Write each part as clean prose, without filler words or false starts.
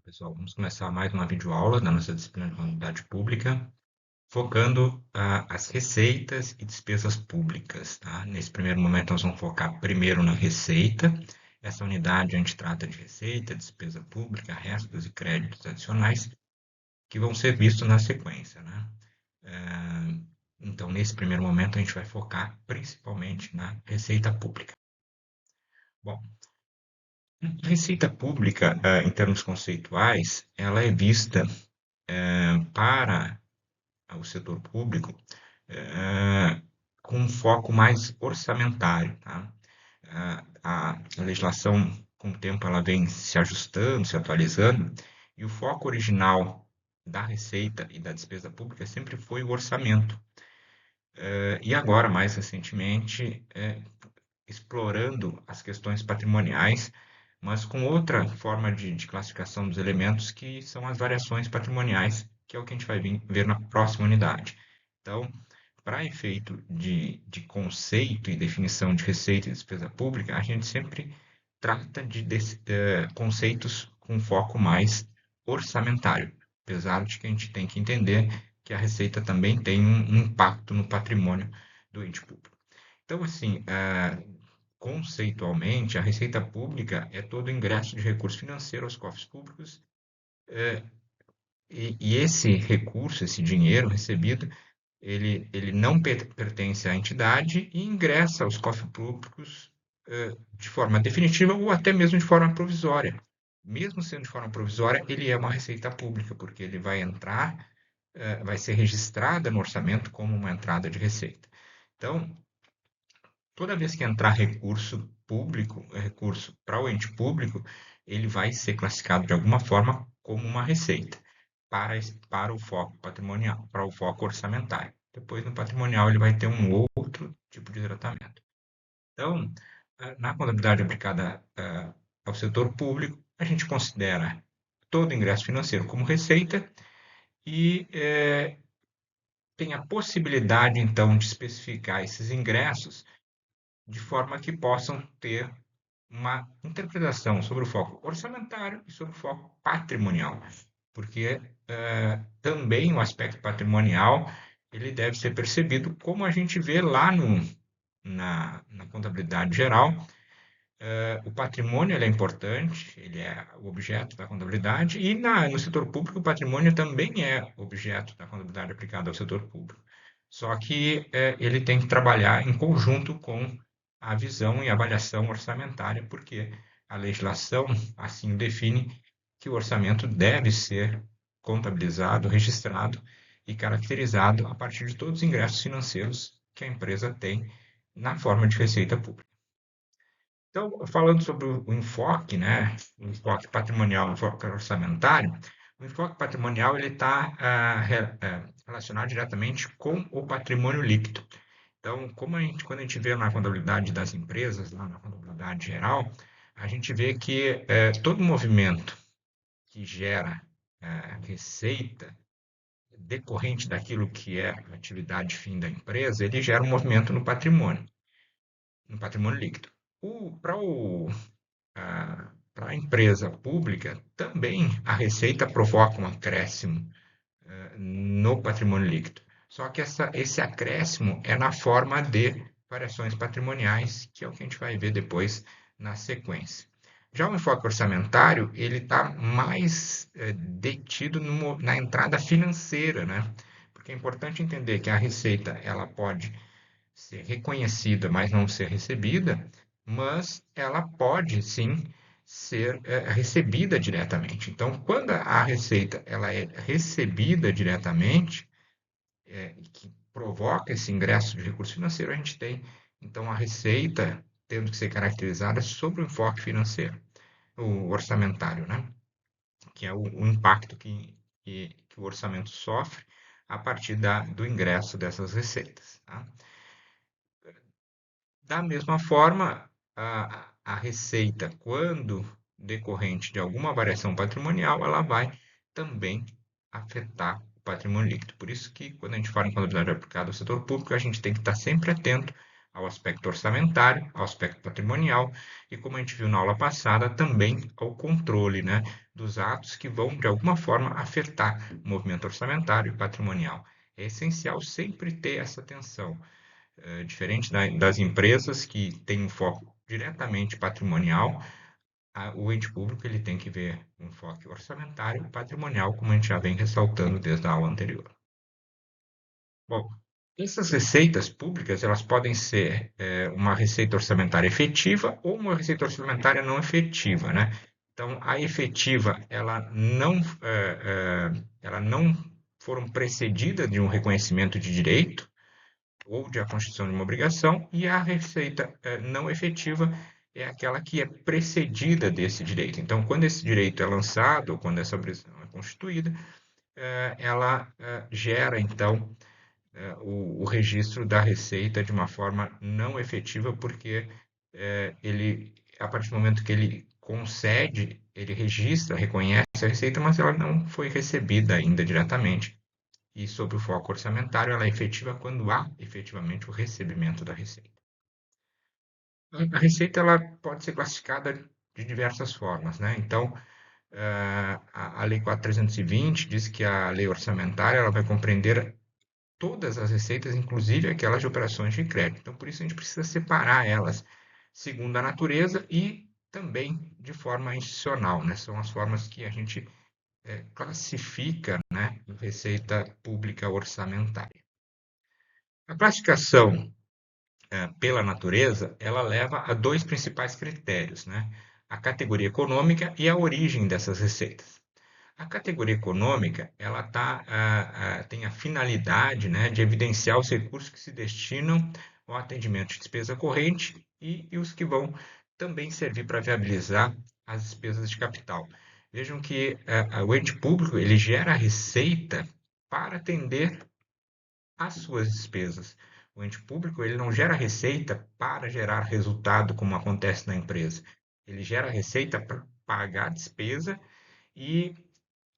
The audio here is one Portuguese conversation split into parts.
Pessoal, vamos começar mais uma videoaula da nossa disciplina de contabilidade pública, focando as receitas e despesas públicas, tá? Nesse primeiro momento, nós vamos focar primeiro na receita. Essa unidade a gente trata de receita, despesa pública, restos e créditos adicionais, que vão ser vistos na sequência, né? Então, nesse primeiro momento, a gente vai focar principalmente na receita pública. Bom, a receita pública, em termos conceituais, ela é vista para o setor público com um foco mais orçamentário. Tá? A legislação, com o tempo, ela vem se ajustando, se atualizando, e o foco original da receita e da despesa pública sempre foi o orçamento. E agora, mais recentemente, explorando as questões patrimoniais, mas com outra forma de classificação dos elementos, que são as variações patrimoniais, que é o que a gente vai ver na próxima unidade. Então, para efeito de conceito e definição de receita e despesa pública, a gente sempre trata de conceitos com foco mais orçamentário, apesar de que a gente tem que entender que a receita também tem um impacto no patrimônio do ente público. Então, assim, conceitualmente, a receita pública é todo o ingresso de recurso financeiro aos cofres públicos, e esse recurso, esse dinheiro recebido, ele não pertence à entidade e ingressa aos cofres públicos de forma definitiva ou até mesmo de forma provisória. Mesmo sendo de forma provisória, ele é uma receita pública, porque ele vai entrar, vai ser registrada no orçamento como uma entrada de receita. Então, toda vez que entrar recurso público, recurso para o ente público, ele vai ser classificado de alguma forma como uma receita para o foco patrimonial, para o foco orçamentário. Depois, no patrimonial, ele vai ter um outro tipo de tratamento. Então, na contabilidade aplicada ao setor público, a gente considera todo ingresso financeiro como receita e tem a possibilidade, então, de especificar esses ingressos de forma que possam ter uma interpretação sobre o foco orçamentário e sobre o foco patrimonial, porque também o aspecto patrimonial ele deve ser percebido como a gente vê lá na contabilidade geral. O patrimônio ele é importante, ele é o objeto da contabilidade, e no setor público o patrimônio também é objeto da contabilidade aplicada ao setor público. Só que ele tem que trabalhar em conjunto com a visão e avaliação orçamentária, porque a legislação assim define que o orçamento deve ser contabilizado, registrado e caracterizado a partir de todos os ingressos financeiros que a empresa tem na forma de receita pública. Então, falando sobre o enfoque, né, o enfoque patrimonial, o enfoque orçamentário, o enfoque patrimonial ele está relacionado diretamente com o patrimônio líquido. Então, quando a gente vê na contabilidade das empresas, lá na contabilidade geral, a gente vê que todo movimento que gera receita decorrente daquilo que é a atividade fim da empresa, ele gera um movimento no patrimônio líquido. Para a empresa pública, também a receita provoca um acréscimo no patrimônio líquido. Só que esse acréscimo é na forma de variações patrimoniais, que é o que a gente vai ver depois na sequência. Já o enfoque orçamentário, ele está mais detido na entrada financeira, né? Porque é importante entender que a receita ela pode ser reconhecida, mas não ser recebida, mas ela pode sim ser recebida diretamente. Então, quando a receita ela é recebida diretamente, que provoca esse ingresso de recurso financeiro, a gente tem então a receita tendo que ser caracterizada sobre o enfoque financeiro, o orçamentário, né? Que é o impacto que o orçamento sofre a partir do ingresso dessas receitas. Tá? Da mesma forma, a receita, quando decorrente de alguma variação patrimonial, ela vai também afetar o patrimônio líquido. Por isso que, quando a gente fala em contabilidade aplicada ao setor público, a gente tem que estar sempre atento ao aspecto orçamentário, ao aspecto patrimonial e, como a gente viu na aula passada, também ao controle, né, dos atos que vão, de alguma forma, afetar o movimento orçamentário e patrimonial. É essencial sempre ter essa atenção. Diferente das empresas que têm um foco diretamente patrimonial, o ente público ele tem que ver um enfoque orçamentário e patrimonial, como a gente já vem ressaltando desde a aula anterior. Bom, essas receitas públicas elas podem ser uma receita orçamentária efetiva ou uma receita orçamentária não efetiva, né? Então, a efetiva ela não foram precedidas de um reconhecimento de direito ou de a constituição de uma obrigação, e a receita não efetiva é aquela que é precedida desse direito. Então, quando esse direito é lançado, ou quando essa obrigação é constituída, ela gera, então, o registro da receita de uma forma não efetiva, porque a partir do momento que ele concede, ele registra, reconhece a receita, mas ela não foi recebida ainda diretamente. E sobre o foco orçamentário, ela é efetiva quando há efetivamente o recebimento da receita. A receita ela pode ser classificada de diversas formas, né? Então, a Lei 4.320 diz que a lei orçamentária ela vai compreender todas as receitas, inclusive aquelas de operações de crédito. Então, por isso a gente precisa separar elas segundo a natureza e também de forma institucional, né? São as formas que a gente classifica, né, receita pública orçamentária. A classificação pela natureza, ela leva a dois principais critérios, né? A categoria econômica e a origem dessas receitas. A categoria econômica, ela tem a finalidade, né, de evidenciar os recursos que se destinam ao atendimento de despesa corrente e os que vão também servir para viabilizar as despesas de capital. Vejam que o ente público ele gera receita para atender às suas despesas. O ente público ele não gera receita para gerar resultado, como acontece na empresa. Ele gera receita para pagar a despesa e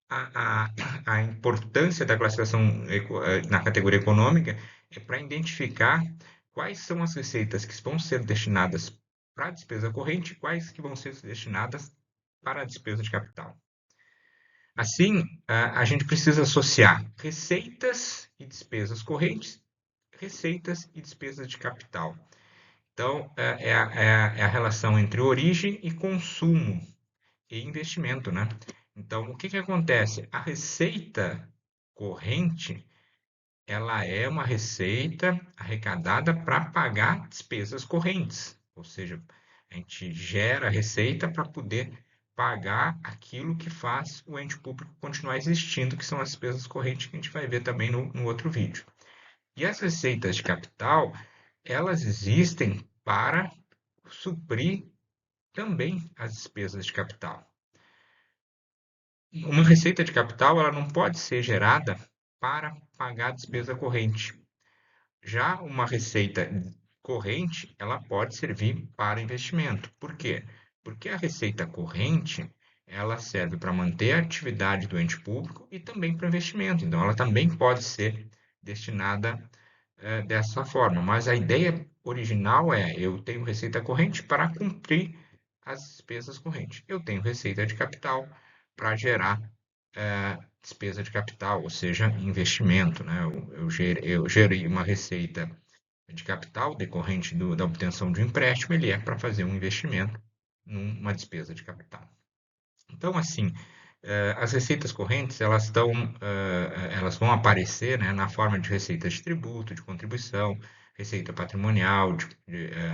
a, a, a importância da classificação na categoria econômica é para identificar quais são as receitas que vão ser destinadas para a despesa corrente e quais que vão ser destinadas para a despesa de capital. Assim, a gente precisa associar receitas e despesas correntes, receitas e despesas de capital. Então, é a relação entre origem e consumo e investimento, né? Então, o que que acontece? A receita corrente, ela é uma receita arrecadada para pagar despesas correntes, ou seja, a gente gera receita para poder pagar aquilo que faz o ente público continuar existindo, que são as despesas correntes que a gente vai ver também no outro vídeo. E as receitas de capital, elas existem para suprir também as despesas de capital. Uma receita de capital ela não pode ser gerada para pagar a despesa corrente. Já uma receita corrente, ela pode servir para investimento. Por quê? Porque a receita corrente, ela serve para manter a atividade do ente público e também para investimento. Então, ela também pode ser destinada dessa forma. Mas a ideia original é: eu tenho receita corrente para cumprir as despesas correntes. Eu tenho receita de capital para gerar despesa de capital, ou seja, investimento, né? Eu gerei uma receita de capital decorrente da obtenção de um empréstimo, ele é para fazer um investimento numa despesa de capital. Então, assim, as receitas correntes elas vão aparecer, né, na forma de receitas de tributo, de contribuição, receita patrimonial, de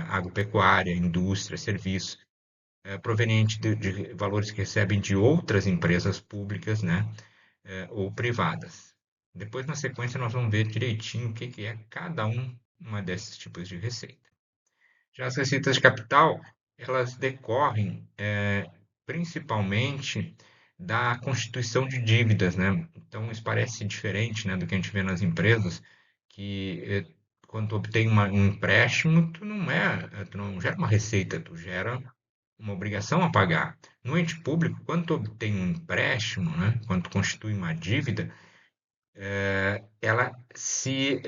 agropecuária, indústria, serviços, proveniente de valores que recebem de outras empresas públicas, né, ou privadas. Depois, na sequência, nós vamos ver direitinho o que que é cada uma desses tipos de receita. Já as receitas de capital, elas decorrem principalmente da constituição de dívidas, né? Então, isso parece diferente, né, do que a gente vê nas empresas, que quando tu obtém um empréstimo, tu não gera uma receita, tu gera uma obrigação a pagar. No ente público, quando tu obtém um empréstimo, né, quando tu constitui uma dívida, ela se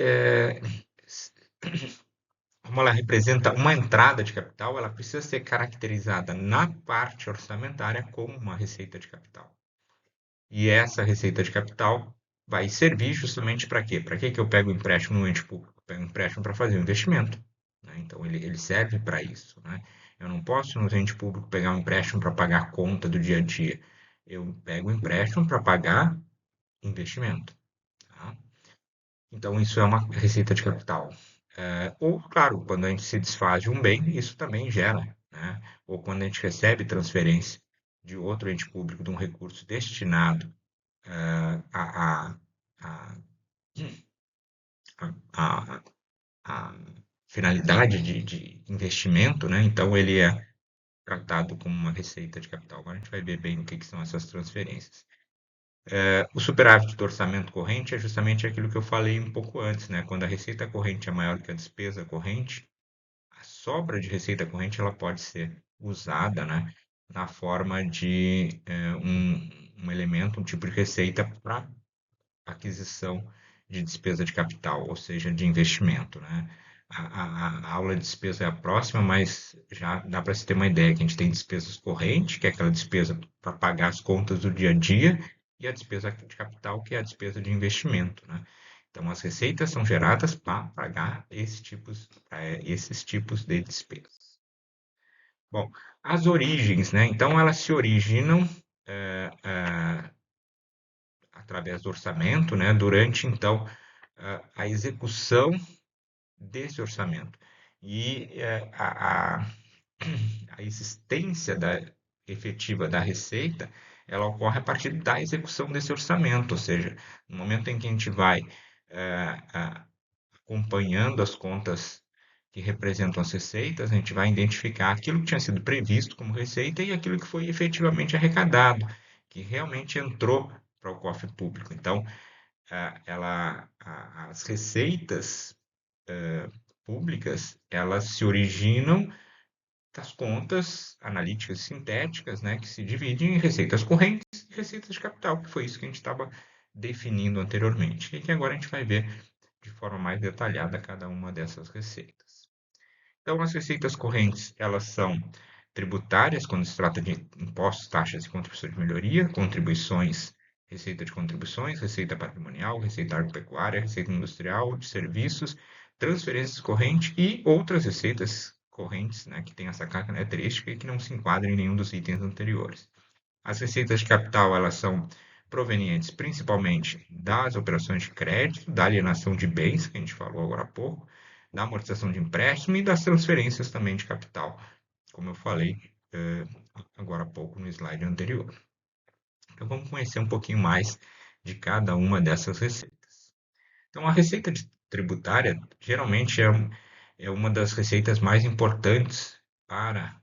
como ela representa uma entrada de capital, ela precisa ser caracterizada na parte orçamentária como uma receita de capital. E essa receita de capital vai servir justamente para quê? Para que eu pego o empréstimo no ente público? Eu pego o empréstimo para fazer um investimento. Né? Então, ele serve para isso. Né? Eu não posso, no ente público, pegar um empréstimo para pagar a conta do dia a dia. Eu pego o empréstimo para pagar investimento. Tá? Então, isso é uma receita de capital. Ou, claro, quando a gente se desfaz de um bem, isso também gera. Né? Ou quando a gente recebe transferência de outro ente público de um recurso destinado a, a, a, a finalidade de investimento, né? Então ele é tratado como uma receita de capital. Agora a gente vai ver bem o que são essas transferências. O superávit do orçamento corrente é justamente aquilo que eu falei um pouco antes, né? Quando a receita corrente é maior que a despesa corrente, a sobra de receita corrente ela pode ser usada, né, na forma de um elemento, um tipo de receita para aquisição de despesa de capital, ou seja, de investimento, né? A aula de despesa é a próxima, mas já dá para se ter uma ideia que a gente tem despesas correntes, que é aquela despesa para pagar as contas do dia a dia, e a despesa de capital, que é a despesa de investimento, né? Então, as receitas são geradas para pagar esses tipos de despesas. Bom, as origens, né? Então, elas se originam é, é, através do orçamento, né, durante então a execução desse orçamento. E a existência efetiva da receita, ela ocorre a partir da execução desse orçamento, ou seja, no momento em que a gente vai acompanhando as contas que representam as receitas, a gente vai identificar aquilo que tinha sido previsto como receita e aquilo que foi efetivamente arrecadado, que realmente entrou para o cofre público. Então, as receitas públicas, elas se originam das contas analíticas sintéticas, né, que se dividem em receitas correntes e receitas de capital, que foi isso que a gente estava definindo anteriormente. E que agora a gente vai ver de forma mais detalhada cada uma dessas receitas. Então, as receitas correntes, elas são tributárias, quando se trata de impostos, taxas e contribuições de melhoria, contribuições, receita de contribuições, receita patrimonial, receita agropecuária, receita industrial, de serviços, transferências correntes e outras receitas correntes, né, que têm essa característica e que não se enquadram em nenhum dos itens anteriores. As receitas de capital, elas são provenientes principalmente das operações de crédito, da alienação de bens, que a gente falou agora há pouco, da amortização de empréstimo e das transferências também de capital, como eu falei agora há pouco no slide anterior. Então vamos conhecer um pouquinho mais de cada uma dessas receitas. Então a receita tributária geralmente é uma das receitas mais importantes para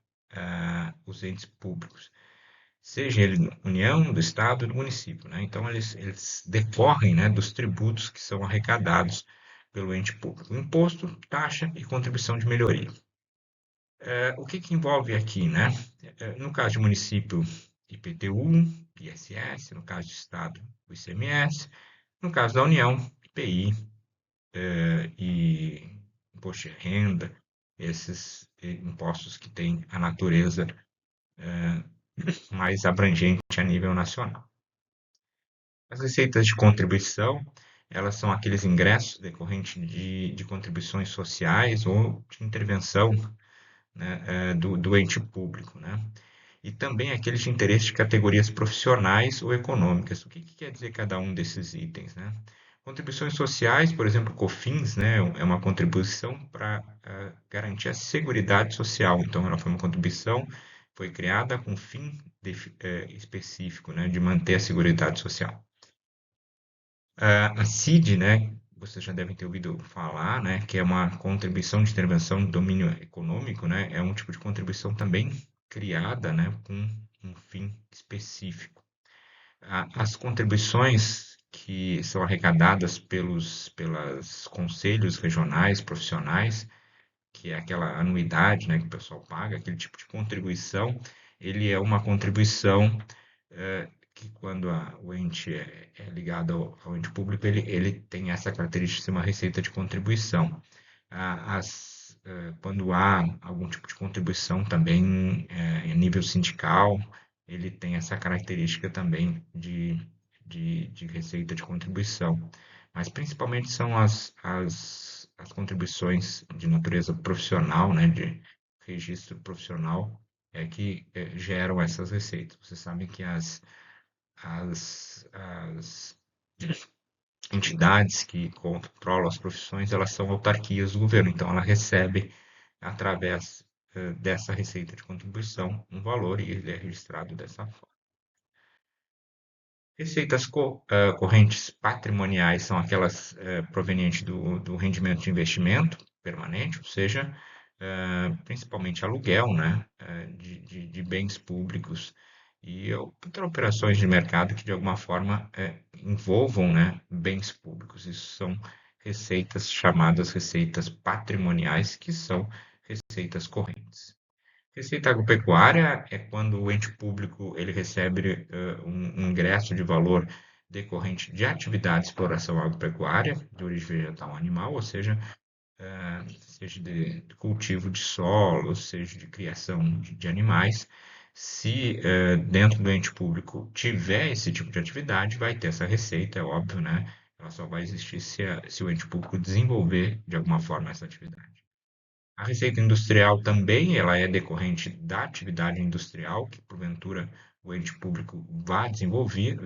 os entes públicos, seja ele União, do Estado e do município, né? Então eles decorrem, né, dos tributos que são arrecadados pelo ente público: imposto, taxa e contribuição de melhoria. O que envolve aqui, né? No caso de município, IPTU, ISS; no caso de Estado, o ICMS; no caso da União, IPI e imposto de renda, esses impostos que têm a natureza mais abrangente a nível nacional. As receitas de contribuição, elas são aqueles ingressos decorrentes de contribuições sociais ou de intervenção, né, do ente público, né? E também aqueles de interesse de categorias profissionais ou econômicas. O que quer dizer cada um desses itens, né? Contribuições sociais, por exemplo, COFINS, né, é uma contribuição para garantir a seguridade social. Então, ela foi uma contribuição, foi criada com fim específico, né, de manter a seguridade social. A CID, né, vocês já devem ter ouvido falar, né, que é uma contribuição de intervenção no domínio econômico, né, é um tipo de contribuição também criada, né, com um fim específico. As contribuições que são arrecadadas pelos conselhos regionais profissionais, que é aquela anuidade, né, que o pessoal paga, aquele tipo de contribuição, ele é uma contribuição que quando o ente é ligado ao ente público, ele tem essa característica de ser uma receita de contribuição. quando há algum tipo de contribuição também em nível sindical, ele tem essa característica também de receita de contribuição. Mas principalmente são as contribuições de natureza profissional, né, de registro profissional, que geram essas receitas. Vocês sabem que as entidades que controlam as profissões, elas são autarquias do governo, então ela recebe através dessa receita de contribuição um valor e ele é registrado dessa forma. Receitas correntes patrimoniais são aquelas provenientes do rendimento de investimento permanente, ou seja, principalmente aluguel, né, de bens públicos e outras operações de mercado que de alguma forma envolvam, né, bens públicos. Isso são receitas chamadas receitas patrimoniais, que são receitas correntes. Receita agropecuária é quando o ente público ele recebe um ingresso de valor decorrente de atividade de exploração agropecuária de origem vegetal ou animal, ou seja, seja de cultivo de solo, seja de criação de animais. Se dentro do ente público tiver esse tipo de atividade, vai ter essa receita, é óbvio, né? Ela só vai existir se o ente público desenvolver de alguma forma essa atividade. A receita industrial também, ela é decorrente da atividade industrial que, porventura, o ente público vá desenvolver.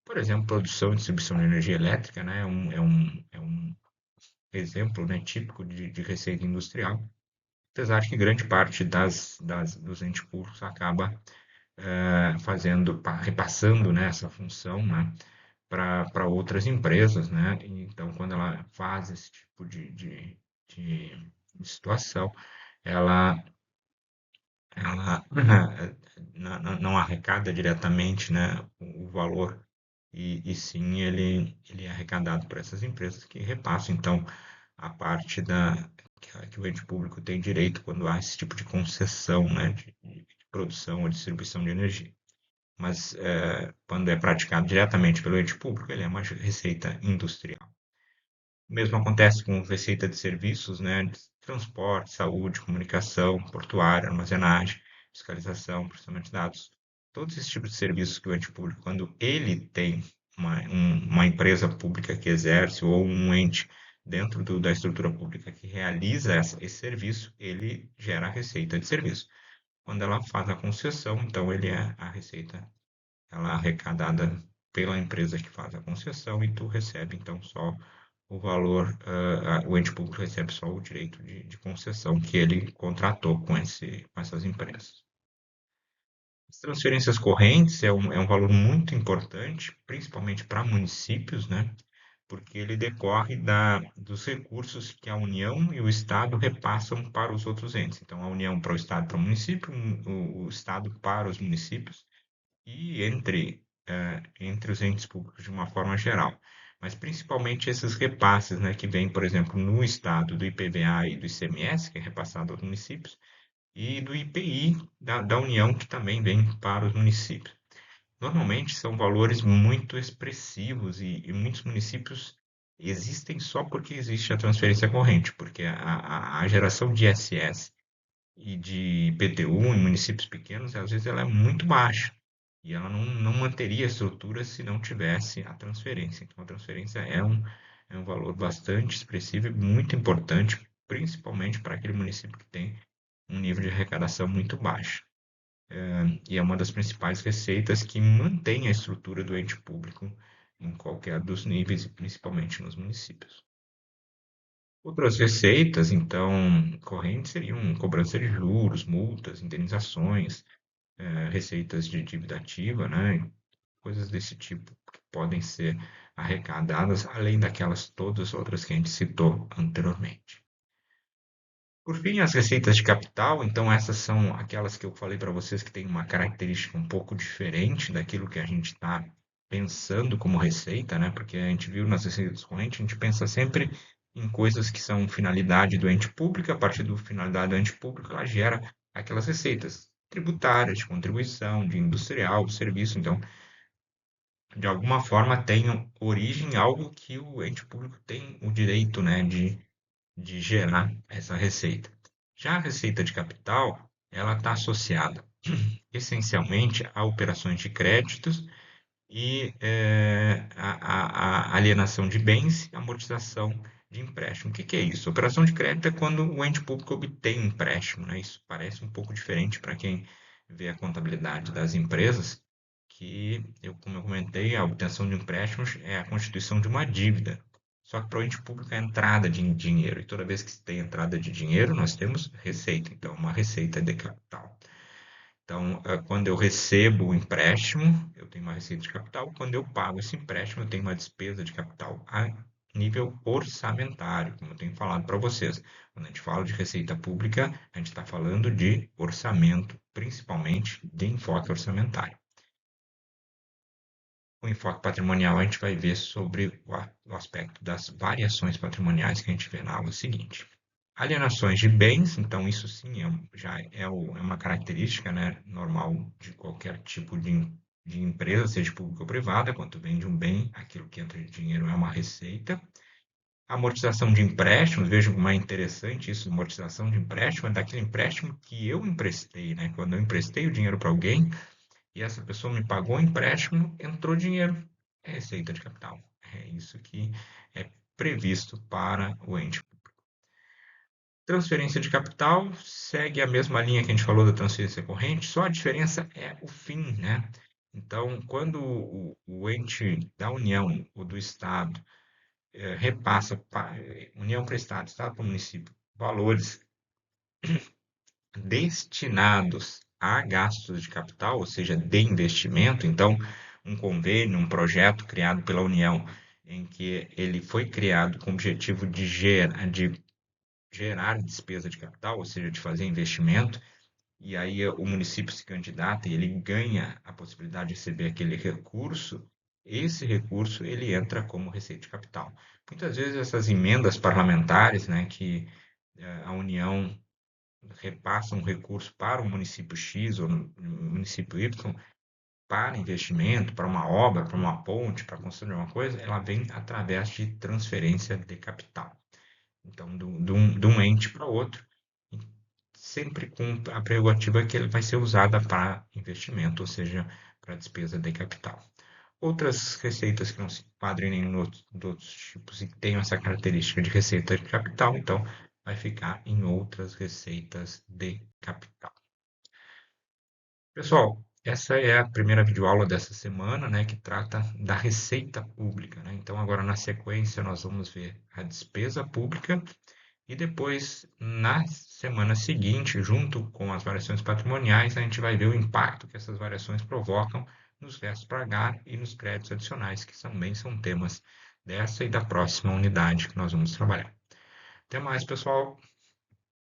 Por exemplo, produção e distribuição de energia elétrica, né, é um exemplo, né, típico de receita industrial, apesar de que grande parte dos entes públicos acaba repassando, né, essa função, né, para outras empresas, né? Então, quando ela faz esse tipo de situação, ela, ela não arrecada diretamente, né, o valor, e sim ele é arrecadado por essas empresas que repassam, então, a parte que o ente público tem direito quando há esse tipo de concessão, né, de produção ou distribuição de energia. Mas quando é praticado diretamente pelo ente público, ele é uma receita industrial. O mesmo acontece com receita de serviços, né? De transporte, saúde, comunicação, portuária, armazenagem, fiscalização, processamento de dados. Todos esses tipos de serviços que o ente público, quando ele tem uma empresa pública que exerce ou um ente dentro da estrutura pública que realiza esse serviço, ele gera a receita de serviço. Quando ela faz a concessão, então ele é a receita ela é arrecadada pela empresa que faz a concessão e tu recebe então só o valor, o ente público recebe só o direito de concessão que ele contratou com essas empresas. As transferências correntes é um valor muito importante, principalmente para municípios, né? Porque ele decorre dos recursos que a União e o Estado repassam para os outros entes. Então, a União para o Estado e para o município, o Estado para os municípios e entre os entes públicos de uma forma geral. Mas principalmente esses repasses, né, que vêm, por exemplo, no estado do IPVA e do ICMS, que é repassado aos municípios, e do IPI da União, que também vem para os municípios. Normalmente são valores muito expressivos e muitos municípios existem só porque existe a transferência corrente, porque a geração de ISS e de IPTU em municípios pequenos, às vezes ela é muito baixa. E ela não manteria a estrutura se não tivesse a transferência. Então, a transferência é um valor bastante expressivo e muito importante, principalmente para aquele município que tem um nível de arrecadação muito baixo. E é uma das principais receitas que mantém a estrutura do ente público em qualquer dos níveis e principalmente nos municípios. Outras receitas, então, correntes seriam cobrança de juros, multas, indenizações, receitas de dívida ativa, né? Coisas desse tipo que podem ser arrecadadas, além daquelas todas outras que a gente citou anteriormente. Por fim, as receitas de capital, então essas são aquelas que eu falei para vocês que têm uma característica um pouco diferente daquilo que a gente está pensando como receita, né? Porque a gente viu nas receitas correntes, a gente pensa sempre em coisas que são finalidade do ente público, a partir da finalidade do ente público, ela gera aquelas receitas tributárias, de contribuição, de industrial, de serviço. Então, de alguma forma, tem origem em algo que o ente público tem o direito, né, de gerar essa receita. Já a receita de capital, ela está associada essencialmente a operações de créditos e a alienação de bens e amortização de empréstimo. O que que é isso? Operação de crédito é quando o ente público obtém um empréstimo, né? Isso parece um pouco diferente para quem vê a contabilidade das empresas, que como eu comentei, a obtenção de empréstimos é a constituição de uma dívida. Só que para o ente público é a entrada de dinheiro. E toda vez que se tem entrada de dinheiro, nós temos receita. Então, uma receita de capital. Então, quando eu recebo o empréstimo, eu tenho uma receita de capital. Quando eu pago esse empréstimo, eu tenho uma despesa de capital a nível orçamentário, como eu tenho falado para vocês. Quando a gente fala de receita pública, a gente está falando de orçamento, principalmente de enfoque orçamentário. O enfoque patrimonial, a gente vai ver sobre o aspecto das variações patrimoniais que a gente vê na aula seguinte. Alienações de bens, então isso sim já é uma característica, né, normal de qualquer tipo de empresa, seja pública ou privada. Quando vende um bem, aquilo que entra de dinheiro é uma receita. Amortização de empréstimos, veja como é interessante isso, amortização de empréstimo, é daquele empréstimo que eu emprestei, né? Quando eu emprestei o dinheiro para alguém e essa pessoa me pagou o empréstimo, entrou dinheiro, é receita de capital. É isso que é previsto para o ente. Transferência de capital segue a mesma linha que a gente falou da transferência corrente, só a diferença é o fim, né? Então, quando o ente da União ou do Estado repassa União para Estado, Estado para município, valores destinados a gastos de capital, ou seja, de investimento, então, um convênio, um projeto criado pela União, em que ele foi criado com o objetivo de gerar despesa de capital, ou seja, de fazer investimento, e aí o município se candidata e ele ganha a possibilidade de receber aquele recurso, esse recurso ele entra como receita de capital. Muitas vezes essas emendas parlamentares, né, que a União repassa um recurso para o município X ou no município Y para investimento, para uma obra, para uma ponte, para construir uma coisa, ela vem através de transferência de capital. Então, de um ente para outro, sempre com a prerrogativa que ele vai ser usada para investimento, ou seja, para despesa de capital. Outras receitas que não se enquadrem em outros tipos e que tenham essa característica de receita de capital, então vai ficar em outras receitas de capital. Pessoal, essa é a primeira videoaula dessa semana, né, que trata da receita pública, né? Então, agora na sequência, nós vamos ver a despesa pública e depois, na semana seguinte, junto com as variações patrimoniais, a gente vai ver o impacto que essas variações provocam nos restos pagar e nos créditos adicionais, que também são temas dessa e da próxima unidade que nós vamos trabalhar. Até mais, pessoal!